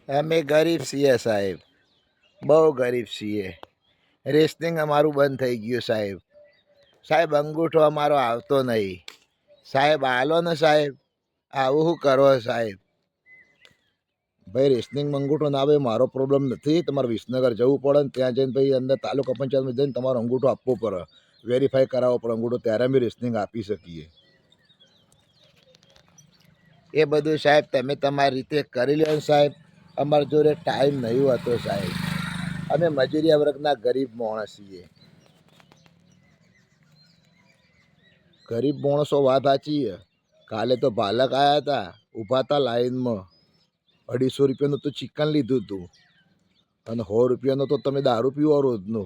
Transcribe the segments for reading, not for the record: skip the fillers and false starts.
અમે ગરીબ છીએ સાહેબ, બહુ ગરીબ છીએ. રેસનિંગ અમારું બંધ થઈ ગયું સાહેબ. સાહેબ અંગૂઠો અમારો આવતો નહીં સાહેબ. હાલો ને સાહેબ, આવું શું કરો સાહેબ? ભાઈ રેસનિંગ અંગૂઠો ના આવે મારો પ્રોબ્લેમ નથી. તમારે વિસનગર જવું પડે ને ત્યાં જઈને ભાઈ અંદર તાલુકા પંચાયતમાં જઈને તમારો અંગૂઠો આપવો પડે, વેરીફાઈ કરાવવો પડે અંગૂઠો, ત્યારે અમે રેસનિંગ આપી શકીએ. એ બધું સાહેબ તમે તમારી રીતે કરી લો સાહેબ. અમારા જોડે ટાઈમ નહીં હોતો સાહેબ. અમે મજૂરિયા વર્ગના ગરીબ માણસ છીએ. ગરીબ માણસો વાત સાચી છે. કાલે તો બાલક આવ્યા હતા, ઊભા હતા લાઈનમાં. 250 રૂપિયાનું તો ચિકન લીધું હતું અને 100 રૂપિયાનો તો તમે દારૂ પીવો રોજનો.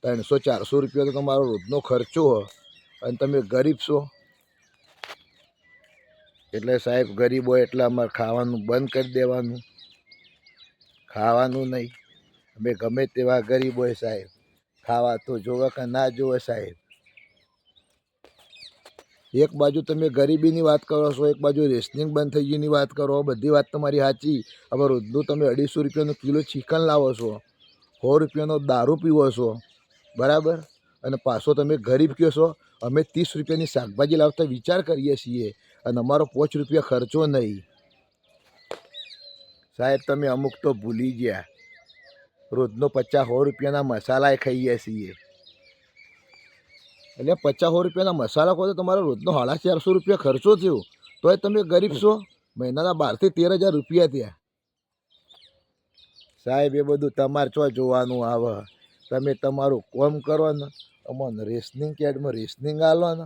300-400 રૂપિયા તો તમારો રોજનો ખર્ચો હોય અને તમે ગરીબ છો. એટલે સાહેબ ગરીબ હોય એટલે અમારે ખાવાનું બંધ કરી દેવાનું, ખાવાનું નહીં. અમે ગમે તેવા ગરીબ હોય સાહેબ, ખાવા તો જોવે કે ના જોવે સાહેબ. એક બાજુ તમે ગરીબીની વાત કરો છો, એક બાજુ રેશનિંગ બંધ થઈ ગઈની વાત કરો. બધી વાત તમારી સાચી. હવે રોજનું તમે 250 રૂપિયાનો કિલો ચિકન લાવો છો, 100 રૂપિયાનો દારૂ પીવો છો, બરાબર, અને પાછો તમે ગરીબ કહો છો. અમે 30 રૂપિયાની શાકભાજી લાવતા વિચાર કરીએ છીએ અને અમારો 5 રૂપિયા ખર્ચો નહીં. સાહેબ તમે અમુક તો ભૂલી ગયા, રોજનો 50-100 રૂપિયાના મસાલા ખાઈએ છીએ. એટલે 50-100 રૂપિયાના મસાલા કહો તો તમારો રોજનો 450 રૂપિયા ખર્ચો થયો, તોય તમે ગરીબ છો. મહિનાના 12 થી 13 હજાર રૂપિયા થયા સાહેબ. એ બધું તમારે ચો જોવાનું આવે. તમે તમારું કામ કરો ને, અમને રેશનિંગ કાર્ડમાં રેશનિંગ આલો ને,